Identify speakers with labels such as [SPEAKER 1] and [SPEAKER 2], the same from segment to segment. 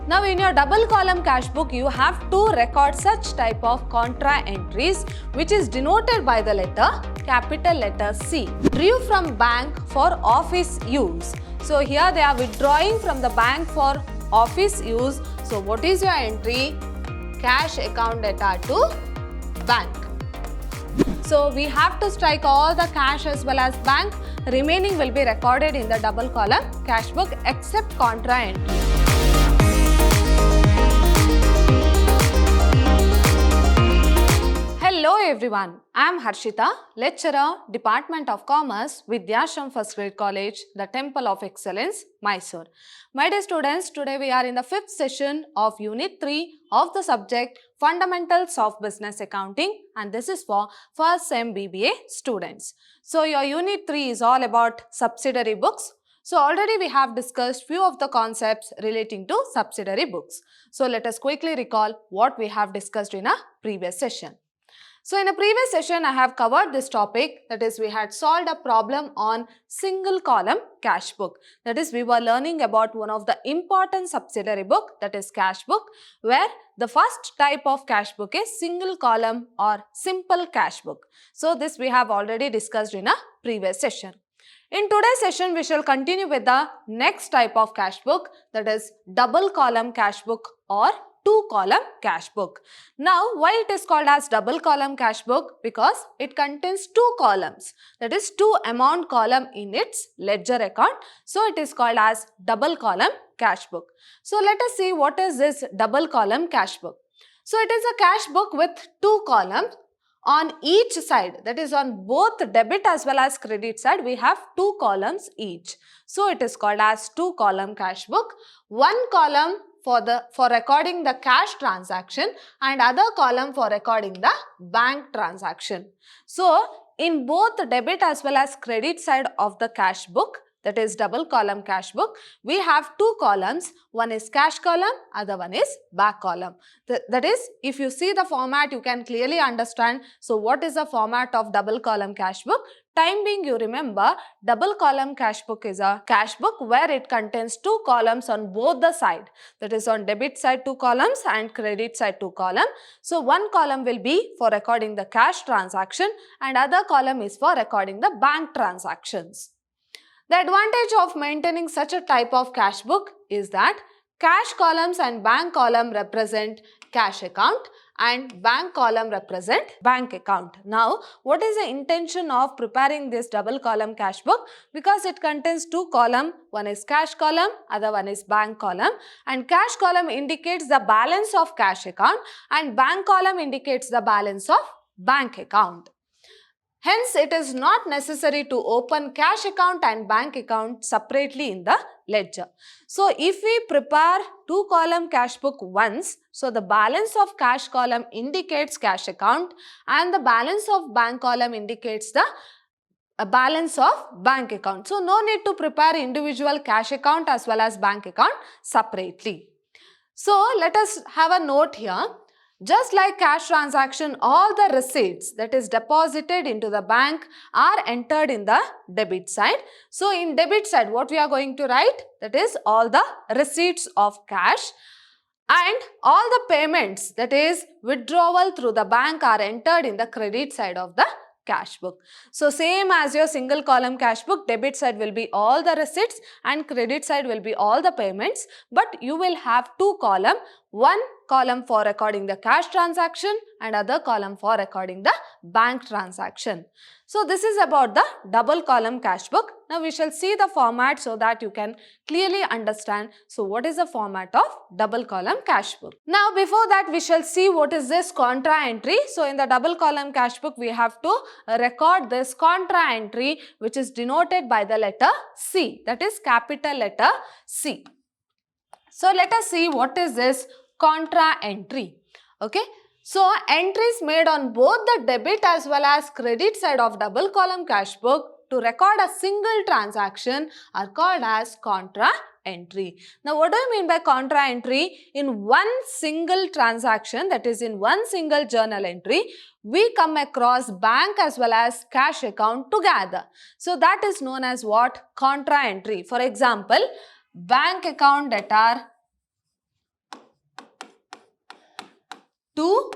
[SPEAKER 1] Now in your double column cash book, you have to record such type of contra entries which is denoted by the letter capital letter C. Drew from bank for office use. So here they are withdrawing from the bank for office use. So what is your entry? Cash account data to bank. So we have to strike all the cash as well as bank. Remaining will be recorded in the double column cash book except contra entry. Hello everyone, I am Harshita, lecturer, Department of Commerce, Vidhyaashram First Grade College, the Temple of Excellence, Mysuru. My dear students, today we are in the 5th session of Unit 3 of the subject Fundamentals of Business Accounting, and this is for first sem B.B.A students. So your Unit 3 is all about subsidiary books. So already we have discussed few of the concepts relating to subsidiary books. So let us quickly recall what we have discussed in a previous session. So in a previous session, I have covered this topic, that is we had solved a problem on single column cash book. That is we were learning about one of the important subsidiary book, that is cash book, where the first type of cash book is single column or simple cash book. So this we have already discussed in a previous session. In today's session, we shall continue with the next type of cash book, that is double column cash book or two-column cash book. Now, why it is called as double column cash book? Because it contains two columns, that is two amount column in its ledger account. So, it is called as double column cash book. So, let us see what is this double column cash book. So, it is a cash book with two columns. On each side, that is on both debit as well as credit side, we have two columns each. So, it is called as two-column cash book. One column for recording the cash transaction and other column for recording the bank transaction. So, in both debit as well as credit side of the cash book, that is double column cash book, we have two columns. One is cash column, other one is back column. That is, if you see the format, you can clearly understand. So, what is the format of double column cash book? Time being, you remember, double column cash book is a cash book where it contains two columns on both the side. That is on debit side two columns and credit side two columns. So, one column will be for recording the cash transaction and other column is for recording the bank transactions. The advantage of maintaining such a type of cash book is that cash columns and bank column represent cash account and bank column represent bank account. Now, what is the intention of preparing this double column cash book? Because it contains two columns, one is cash column, other one is bank column, and cash column indicates the balance of cash account and bank column indicates the balance of bank account. Hence, it is not necessary to open cash account and bank account separately in the ledger. So, if we prepare two-column cash book once, so the balance of cash column indicates cash account and the balance of bank column indicates the balance of bank account. So, no need to prepare individual cash account as well as bank account separately. So, let us have a note here. Just like cash transaction, all the receipts that is deposited into the bank are entered in the debit side. So, in debit side, what we are going to write? That is all the receipts of cash and all the payments, that is withdrawal through the bank, are entered in the credit side of the cash book. So, same as your single column cash book, debit side will be all the receipts and credit side will be all the payments, but you will have two columns, one column for recording the cash transaction and other column for recording the bank transaction. So, this is about the double column cash book. Now, we shall see the format so that you can clearly understand. So, what is the format of double column cash book? Now, before that, we shall see what is this contra entry. So, in the double column cash book, we have to record this contra entry which is denoted by the letter C, that is capital letter C. So, let us see what is this contra entry. Okay. So, entries made on both the debit as well as credit side of double column cash book to record a single transaction are called as contra entry. Now, what do you mean by contra entry? In one single transaction, that is in one single journal entry, we come across bank as well as cash account together. So, that is known as what? Contra entry. For example, bank account debtor to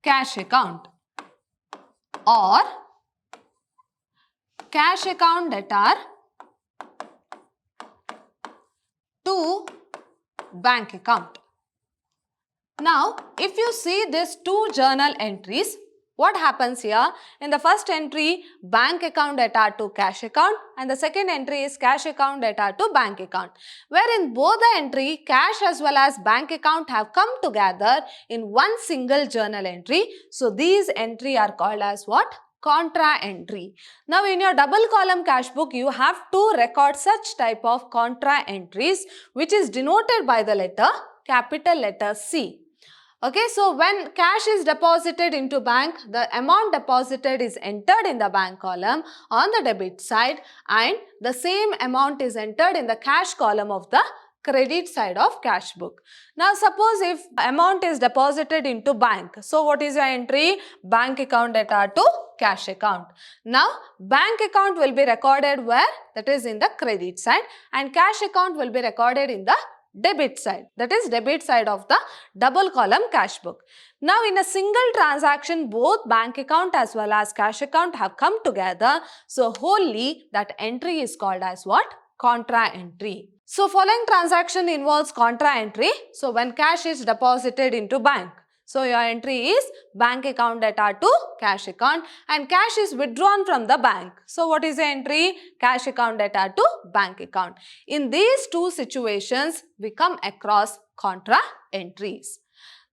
[SPEAKER 1] cash account or cash account debtor to bank account. Now, if you see these two journal entries, what happens here? In the first entry, bank account debtor to cash account, and the second entry is cash account debtor to bank account. Where in both the entry, cash as well as bank account have come together in one single journal entry. So, these entry are called as what? Contra entry. Now, in your double column cash book, you have to record such type of contra entries, which is denoted by the letter, capital letter C. Okay, so when cash is deposited into bank, the amount deposited is entered in the bank column on the debit side, and the same amount is entered in the cash column of the credit side of cash book. Now, suppose if amount is deposited into bank, so what is your entry? Bank account debtor to cash account. Now, bank account will be recorded where? That is in the credit side, and cash account will be recorded in the debit side, that is debit side of the double column cash book. Now, in a single transaction, both bank account as well as cash account have come together. So, wholly that entry is called as what? Contra entry. So, following transaction involves contra entry. So, when cash is deposited into bank, so your entry is bank account debtor to cash account, and cash is withdrawn from the bank. So, what is the entry? Cash account debtor to bank account. In these two situations, we come across contra entries.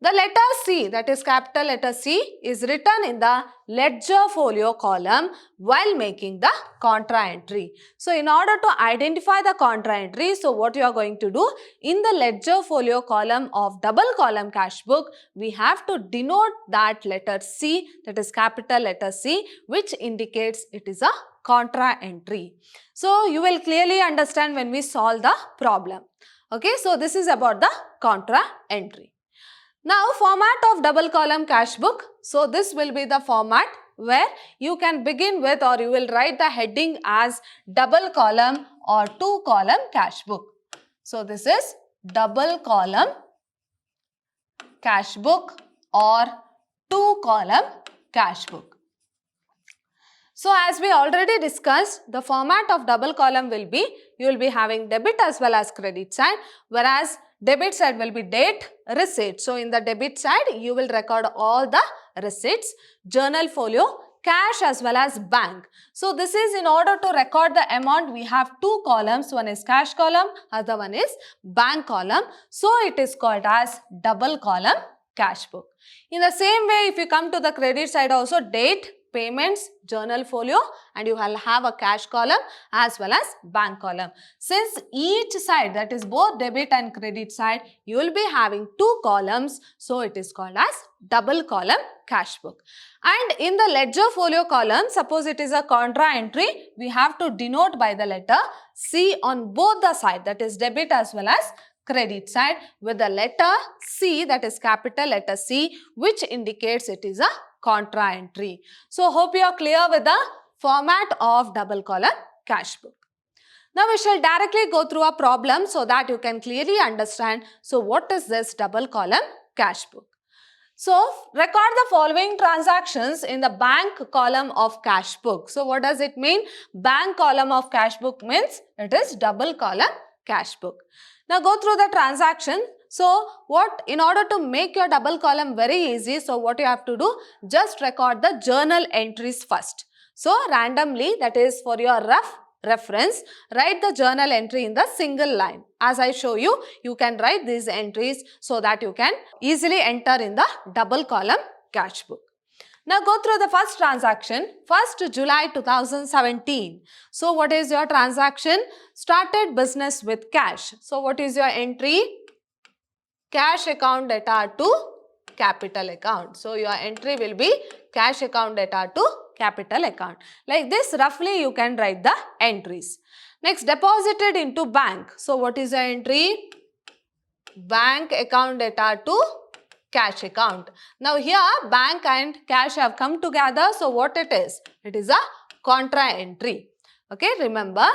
[SPEAKER 1] The letter C, that is capital letter C, is written in the ledger folio column while making the contra entry. So, in order to identify the contra entry, so what you are going to do, in the ledger folio column of double column cash book, we have to denote that letter C, that is capital letter C, which indicates it is a contra entry. So, you will clearly understand when we solve the problem. Okay, so this is about the contra entry. Now, format of double column cash book. So, this will be the format where you can begin with, or you will write the heading as double column or two column cash book. So, this is double column cash book or two column cash book. So, as we already discussed, the format of double column will be, you will be having debit as well as credit side, whereas debit side will be date, receipt. So, in the debit side, you will record all the receipts, journal folio, cash as well as bank. So, this is in order to record the amount, we have two columns. One is cash column, other one is bank column. So, it is called as double column cash book. In the same way, if you come to the credit side also, date, payments, journal folio, and you will have a cash column as well as bank column. Since each side, that is both debit and credit side, you will be having two columns. So, it is called as double column cash book. And in the ledger folio column, suppose it is a contra entry, we have to denote by the letter C on both the side, that is debit as well as credit side, with the letter C, that is capital letter C, which indicates it is a contra entry. So, hope you are clear with the format of double column cash book. Now, we shall directly go through a problem so that you can clearly understand. So, what is this double column cash book? So, record the following transactions in the bank column of cash book. So, what does it mean? Bank column of cash book means it is double column cash book. Now, go through the transaction. So, in order to make your double column very easy, so what you have to do, just record the journal entries first. So, randomly, that is for your rough reference, write the journal entry in the single line. As I show you, you can write these entries so that you can easily enter in the double column cash book. Now, go through the first transaction, 1st July 2017. So, what is your transaction? Started business with cash. So, what is your entry? Cash account debtor to capital account. So, your entry will be cash account debtor to capital account. Like this, roughly you can write the entries. Next, deposited into bank. So, what is your entry? Bank account debtor to cash account. Now, here bank and cash have come together. So, what it is? It is a contra entry. Okay, remember.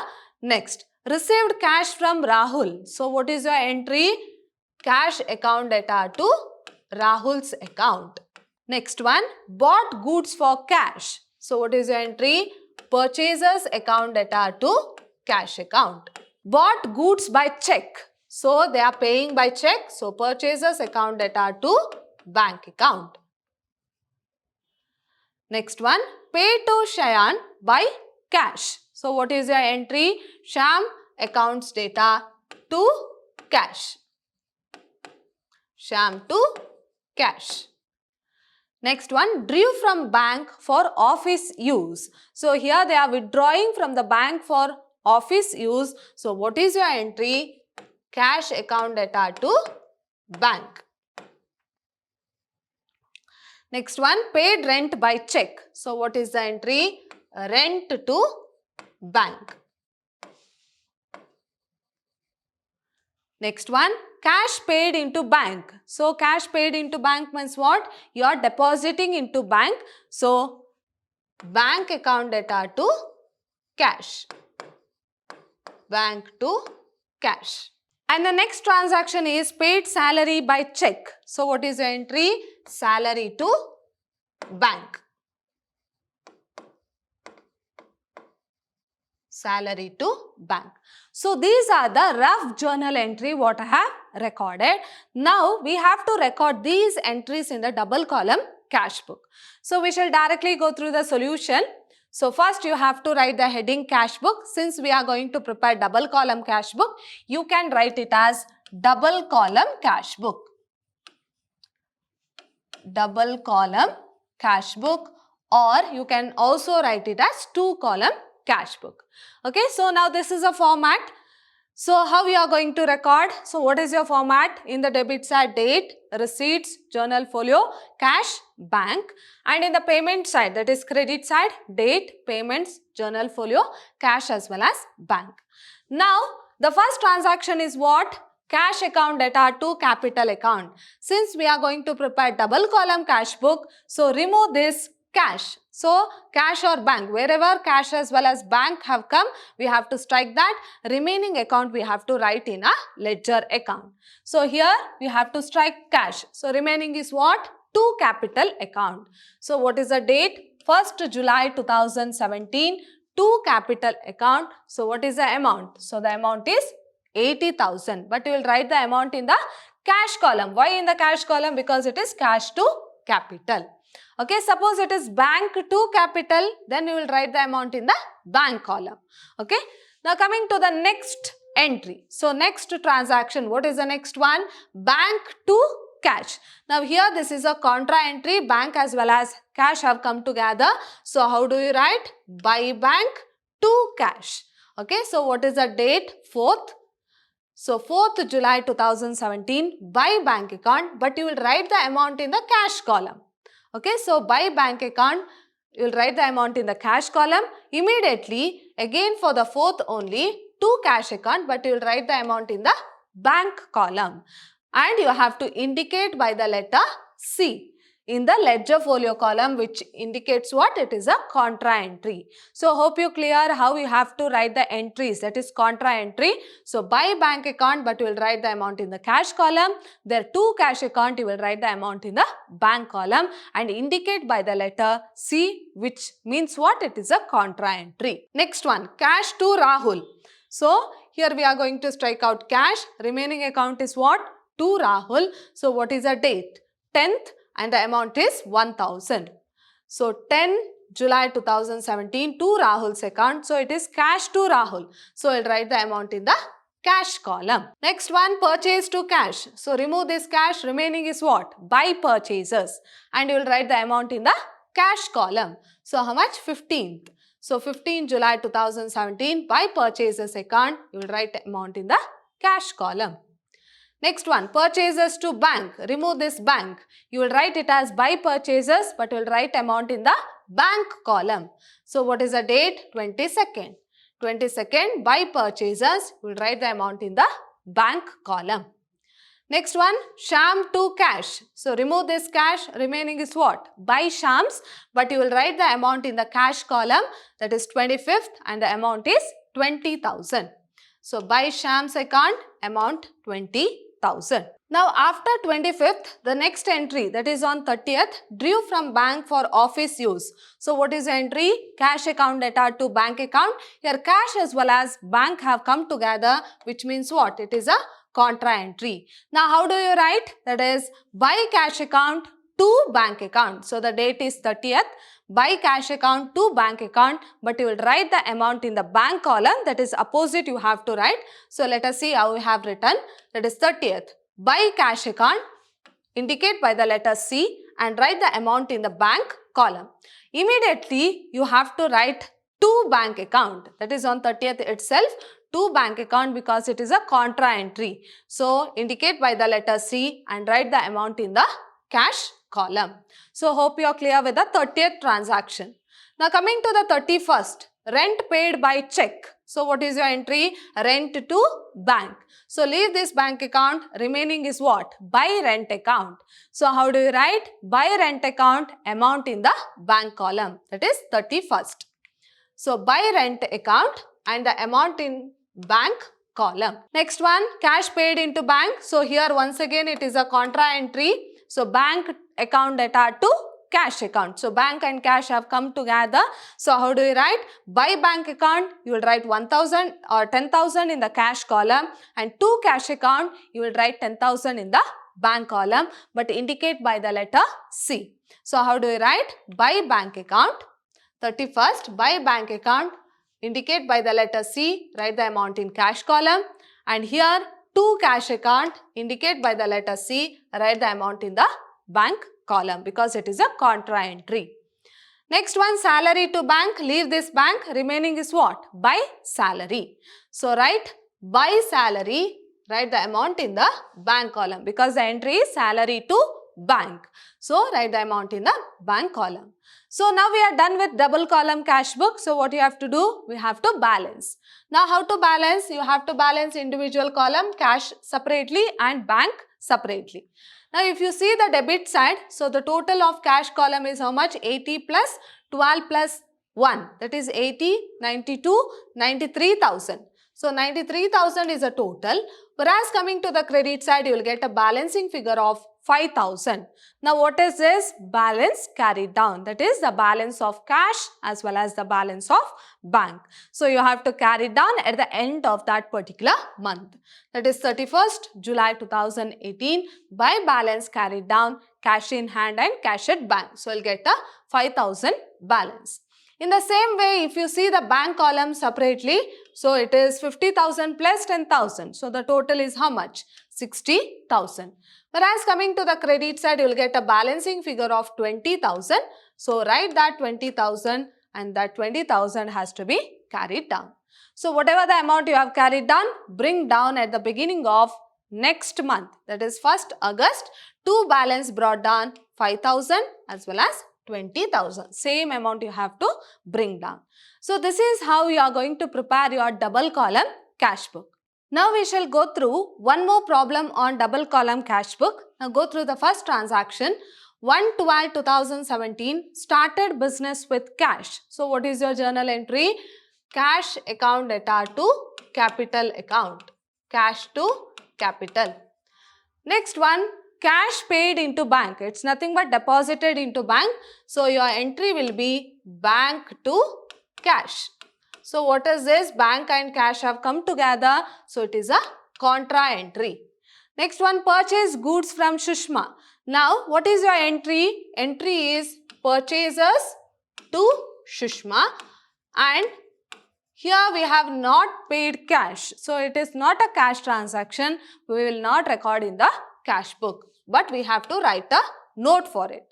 [SPEAKER 1] Next, received cash from Rahul. So, what is your entry? Cash account debtor to Rahul's account. Next one, bought goods for cash. So what is your entry? Purchaser's account data to cash account. Bought goods by check. So they are paying by check. So purchaser's account data to bank account. Next one, pay to Shayan by cash. So what is your entry? Sham accounts data to cash. Sham to cash. Next one, drew from bank for office use. So here they are withdrawing from the bank for office use. So what is your entry? Cash account data to bank. Next one, paid rent by check. So what is the entry? Rent to bank. Next one, cash paid into bank. So cash paid into bank means what? You are depositing into bank. So bank account data to cash. Bank to cash. And the next transaction is paid salary by check. So what is the entry? Salary to bank. Salary to bank. So these are the rough journal entry what I have recorded. Now we have to record these entries in the double column cash book. So we shall directly go through the solution. So first you have to write the heading cash book. Since we are going to prepare double column cash book, you can write it as double column cash book. Double column cash book, or you can also write it as two column cash book. Okay, so now this is a format. So how we are going to record? So what is your format? In the debit side, date, receipts, journal folio, cash, bank. And in the payment side, that is credit side, date, payments, journal folio, cash as well as bank. Now the first transaction is what? Cash account data to capital account. Since we are going to prepare double column cash book, so remove this cash. So cash or bank, wherever cash as well as bank have come, we have to strike that. Remaining account we have to write in a ledger account. So here we have to strike cash. So remaining is what? To capital account. So what is the date? 1st July 2017 to capital account. So what is the amount? So the amount is 80,000. But you will write the amount in the cash column. Why in the cash column? Because it is cash to capital. Okay, suppose it is bank to capital, then you will write the amount in the bank column. Okay, now coming to the next entry. So next transaction, what is the next one? Bank to cash. Now here this is a contra entry, bank as well as cash have come together. So how do you write? By bank to cash. Okay, so what is the date? 4th. So 4th July 2017 by bank account, but you will write the amount in the cash column. Okay, so by bank account, you will write the amount in the cash column. Immediately, again for the 4th only, to cash account, but you will write the amount in the bank column. And you have to indicate by the letter C in the ledger folio column, which indicates what? It is a contra entry. So hope you clear how you have to write the entries, that is contra entry. So by bank account, but you will write the amount in the cash column. There to cash account, you will write the amount in the bank column and indicate by the letter C, which means what? It is a contra entry. Next one, cash to Rahul. So here we are going to strike out cash. Remaining account is what? To Rahul. So what is the date? 10th. And the amount is 1000. So 10 July 2017 to Rahul's account. So it is cash to Rahul. So I'll write the amount in the cash column. Next one, purchase to cash. So remove this cash. Remaining is what? By purchasers. And you will write the amount in the cash column. So how much? 15th. So 15 July 2017 by purchasers account. You will write the amount in the cash column. Next one, purchases to bank. Remove this bank. You will write it as by purchases, but you will write amount in the bank column. So what is the date? 22nd. 22nd by purchases. You will write the amount in the bank column. Next one, Sham to cash. So remove this cash. Remaining is what? By Shams, but you will write the amount in the cash column. That is 25th and the amount is 20,000. So by Sham's account, amount 20,000. 20,000. Now after 25th, the next entry, that is on 30th, drew from bank for office use. So what is the entry? Cash account data to bank account. Here cash as well as bank have come together, which means what? It is a contra entry. Now how do you write? That is by cash account to bank account. So the date is 30th. By cash account to bank account, but you will write the amount in the bank column, that is opposite you have to write. So let us see how we have written. That is 30th. By cash account, indicate by the letter C and write the amount in the bank column. Immediately you have to write to bank account, that is on 30th itself, to bank account, because it is a contra entry. So indicate by the letter C and write the amount in the cash column. So hope you are clear with the 30th transaction. Now coming to the 31st, rent paid by check. So what is your entry? Rent to bank. So leave this bank account, remaining is what? By rent account. So how do you write? By rent account, amount in the bank column, that is 31st. So by rent account and the amount in bank column. Next one, cash paid into bank. So here once again it is a contra entry. So bank account data to cash account. So bank and cash have come together. So how do you write? By bank account, you will write 1,000 or 10,000 in the cash column, and to cash account, you will write 10,000 in the bank column, but indicate by the letter C. So how do you write? By bank account, 31st, by bank account, indicate by the letter C, write the amount in cash column, and here to cash account, indicate by the letter C, write the amount in the bank column, because it is a contra entry. Next one, salary to bank, leave this bank, remaining is what? By salary. So write by salary, write the amount in the bank column, because the entry is salary to bank. So write the amount in the bank column. So now we are done with double column cash book. So what you have to do? We have to balance. Now how to balance? You have to balance individual column, cash separately and bank separately. Now if you see the debit side, so the total of cash column is how much? 80 plus 12 plus 1, that is 80, 92, 93,000. So 93,000 is a total, whereas coming to the credit side, you will get a balancing figure of 5,000. Now what is this? Balance carried down, that is the balance of cash as well as the balance of bank. So you have to carry down at the end of that particular month, that is 31st July 2018, by balance carried down, cash in hand and cash at bank. So you'll get a 5,000 balance. In the same way, if you see the bank column separately, so it is 50,000 plus 10,000. So the total is how much? 60,000. Whereas coming to the credit side, you will get a balancing figure of 20,000. So write that 20,000 and that 20,000 has to be carried down. So whatever the amount you have carried down, bring down at the beginning of next month, that is 1st August, to balance brought down 5,000 as well as 20,000. Same amount you have to bring down. So this is how you are going to prepare your double column cash book. Now we shall go through one more problem on double column cash book. Now go through the first transaction. 1/12/2017 started business with cash. So what is your journal entry? Cash account data to capital account. Cash to capital. Next one, cash paid into bank. It's nothing but deposited into bank. So your entry will be bank to cash. So what is this? Bank and cash have come together. So it is a contra entry. Next one, purchase goods from Shushma. Now what is your entry? Entry is purchases to Shushma, and here we have not paid cash. So it is not a cash transaction. We will not record in the cash book, but we have to write a note for it.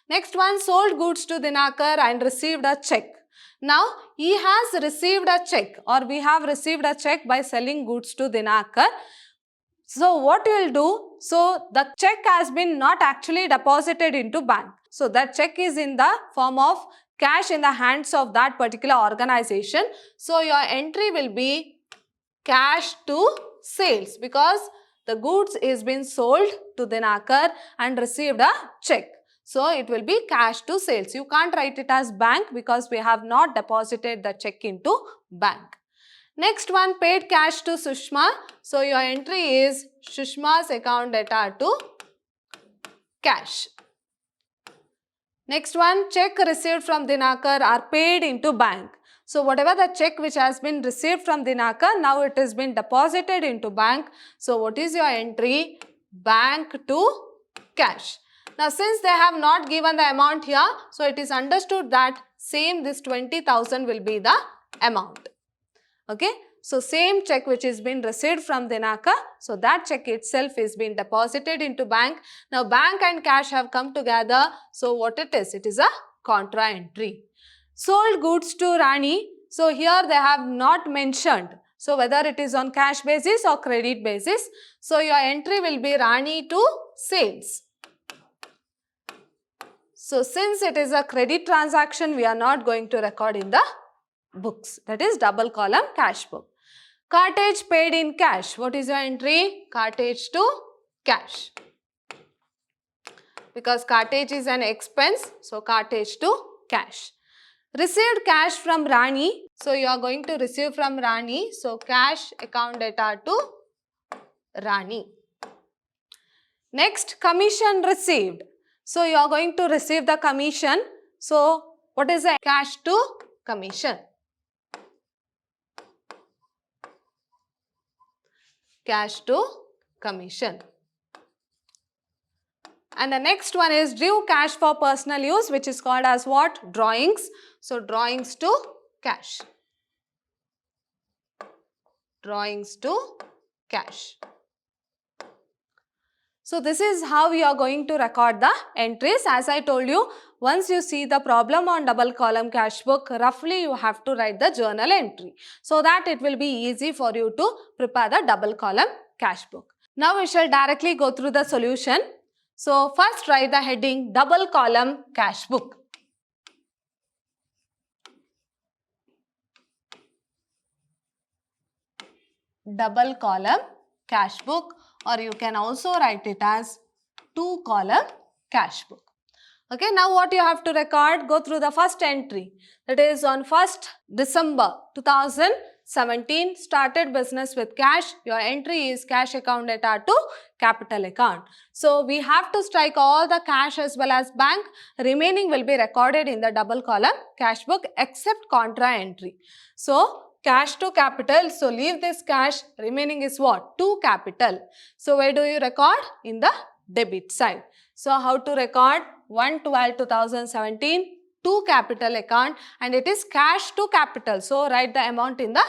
[SPEAKER 1] Next one, sold goods to Dinakar and received a check. Now he has received a check, or we have received a check by selling goods to Dinakar. So what you will do? So the check has been not actually deposited into bank. So that check is in the form of cash in the hands of that particular organization. So your entry will be cash to sales, because the goods is been sold to Dinakar and received a check. So it will be cash to sales. You can't write it as bank because we have not deposited the check into bank. Next one, paid cash to Sushma. So your entry is Sushma's account data to cash. Next one, check received from Dinakar are paid into bank. So whatever the check which has been received from Dinakar, now it has been deposited into bank. So what is your entry? Bank to cash. Now since they have not given the amount here, so it is understood that same this 20,000 will be the amount. Okay. So same check which is been received from Dinaka, so that check itself is been deposited into bank. Now bank and cash have come together, so what it is? It is a contra entry. Sold goods to Rani, so here they have not mentioned, so whether it is on cash basis or credit basis. So your entry will be Rani to sales. So since it is a credit transaction, we are not going to record in the books, that is double column cash book. Cartage paid in cash. What is your entry? Cartage to cash. Because cartage is an expense, so cartage to cash. Received cash from Rani. So you are going to receive from Rani. So cash account data to Rani. Next, commission received. So you are going to receive the commission. So what is the cash to commission? Cash to commission. And the next one is due cash for personal use, which is called as what? Drawings. So drawings to cash. Drawings to cash. So this is how we are going to record the entries. As I told you, once you see the problem on double column cash book, roughly you have to write the journal entry, so that it will be easy for you to prepare the double column cash book. Now we shall directly go through the solution. So first write the heading double column cash book. Double column cash book, or you can also write it as two column cash book. Okay, now what you have to record? Go through the first entry. That is on 1st December 2017, started business with cash. Your entry is cash account data to capital account. So we have to strike all the cash as well as bank. Remaining will be recorded in the double column cash book except contra entry. So cash to capital, so leave this cash, remaining is what? To capital. So where do you record? In the debit side. So how to record? 1/12/2017 to capital account, and it is cash to capital. So write the amount in the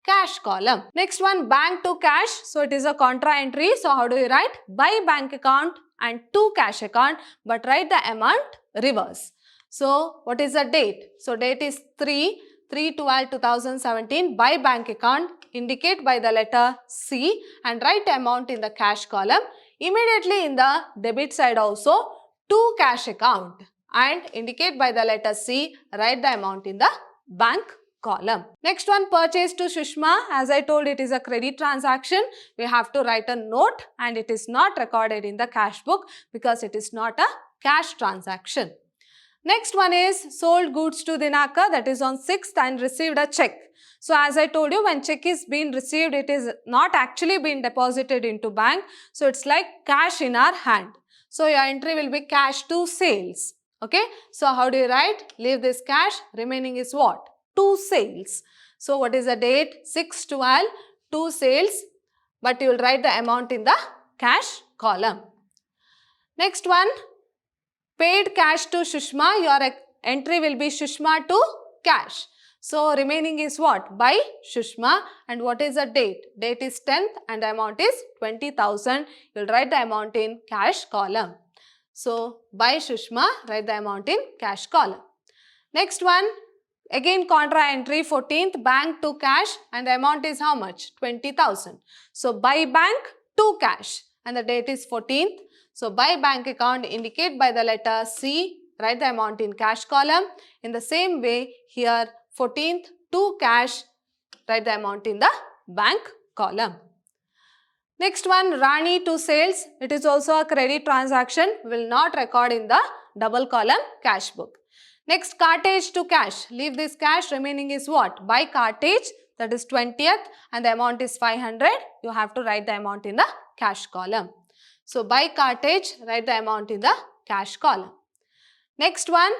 [SPEAKER 1] cash column. Next one, bank to cash. So it is a contra entry. So how do you write? By bank account and to cash account, but write the amount reverse. So what is the date? So date is 3/12/2017 by bank account, indicate by the letter C and write amount in the cash column. Immediately in the debit side also to cash account and indicate by the letter C, write the amount in the bank column. Next one, purchase to Sushma. As I told, it is a credit transaction. We have to write a note and it is not recorded in the cash book because it is not a cash transaction. Next one is sold goods to Dinaka, that is on 6th and received a check. So as I told you, when check is being received, it is not actually being deposited into bank. So it's like cash in our hand. So your entry will be cash to sales. Okay. So how do you write? Leave this cash. Remaining is what? To sales. So what is the date? 6/12 to sales. But you will write the amount in the cash column. Next one. Paid cash to Sushma. Your entry will be Sushma to cash. So remaining is what? By Sushma. And what is the date? Date is 10th and the amount is 20,000. You will write the amount in cash column. So by Sushma, write the amount in cash column. Next one, again contra entry 14th, bank to cash, and the amount is how much? 20,000. So by bank to cash and the date is 14th. So by bank account, indicate by the letter C, write the amount in cash column. In the same way, here 14th to cash, write the amount in the bank column. Next one, Rani to sales. It is also a credit transaction, will not record in the double column cash book. Next, cartage to cash. Leave this cash, remaining is what? By cartage that is 20th, and the amount is 500. You have to write the amount in the cash column. So by cartage, write the amount in the cash column. Next one,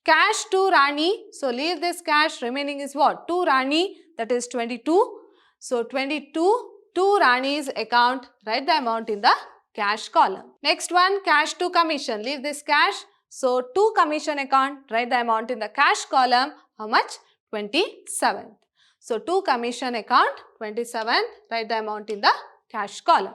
[SPEAKER 1] cash to Rani. So leave this cash, remaining is what? To Rani, that is 22. So 22 to Rani's account, write the amount in the cash column. Next one, cash to commission. Leave this cash. So to commission account, write the amount in the cash column. How much? 27. So to commission account, 27, write the amount in the cash column.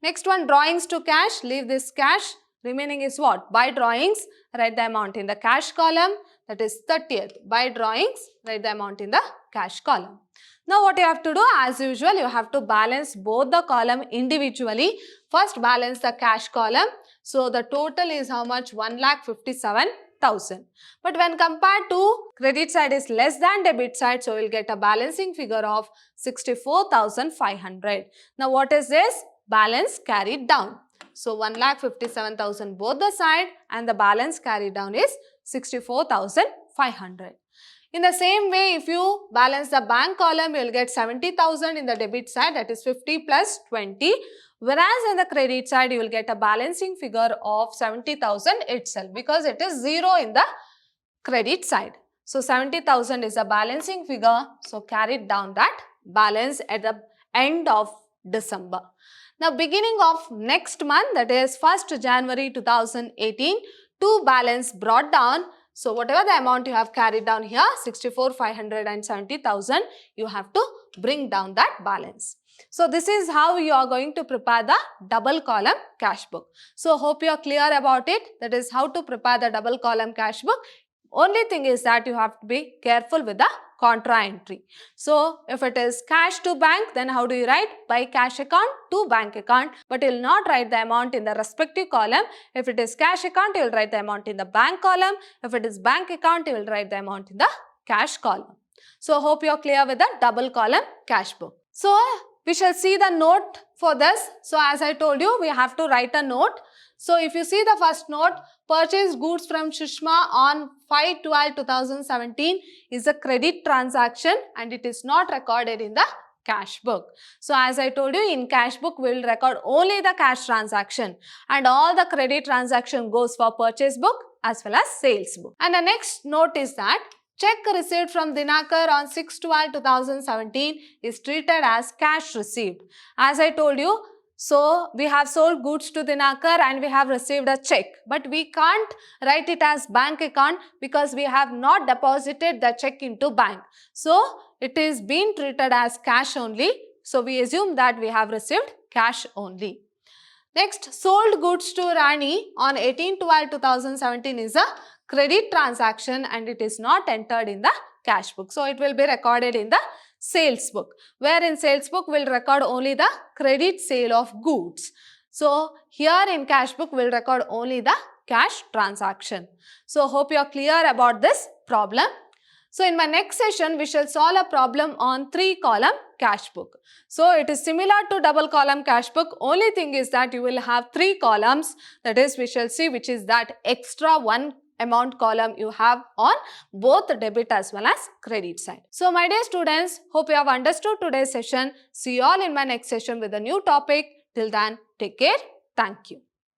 [SPEAKER 1] Next one, drawings to cash. Leave this cash. Remaining is what? By drawings, write the amount in the cash column. That is 30th. By drawings, write the amount in the cash column. Now what you have to do, as usual, you have to balance both the column individually. First, balance the cash column. So the total is how much? 1,57,000. But when compared to credit side is less than debit side, so we will get a balancing figure of 64,500. Now what is this? Balance carried down. So 1,57,000 both the side, and the balance carried down is 64,500. In the same way, if you balance the bank column, you will get 70,000 in the debit side, that is 50 plus 20. Whereas in the credit side, you will get a balancing figure of 70,000 itself, because it is 0 in the credit side. So 70,000 is a balancing figure. So carried down that balance at the end of December. Now beginning of next month, that is 1st January 2018, to balance brought down. So whatever the amount you have carried down here, 64,500 and 70,000, you have to bring down that balance. So this is how you are going to prepare the double column cash book. So hope you are clear about it. That is how to prepare the double column cash book. Only thing is that you have to be careful with the contra entry. So if it is cash to bank, then how do you write? By cash account to bank account, but you will not write the amount in the respective column. If it is cash account, you will write the amount in the bank column. If it is bank account, you will write the amount in the cash column. So hope you are clear with the double column cash book. So we shall see the note for this. So as I told you, we have to write a note. So if you see the first note, purchase goods from Sushma on 5/12/2017 is a credit transaction and it is not recorded in the cash book. So as I told you, in cash book we will record only the cash transaction, and all the credit transaction goes for purchase book as well as sales book. And the next note is that check received from Dinakar on 6/12/2017 is treated as cash received. As I told you, so we have sold goods to Dinakar and we have received a check, but we can't write it as bank account because we have not deposited the check into bank. So it is being treated as cash only. So we assume that we have received cash only. Next, sold goods to Rani on 18/12/2017 is a credit transaction and it is not entered in the cash book. So it will be recorded in the sales book, where in sales book we will record only the credit sale of goods. So here in cash book we will record only the cash transaction. So hope you are clear about this problem. So in my next session we shall solve a problem on 3-column cash book. So it is similar to double column cash book. Only thing is that you will have 3 columns. That is, we shall see which is that extra 1 amount column you have on both debit as well as credit side. So my dear students, hope you have understood today's session. See you all in my next session with a new topic. Till then, take care. Thank you.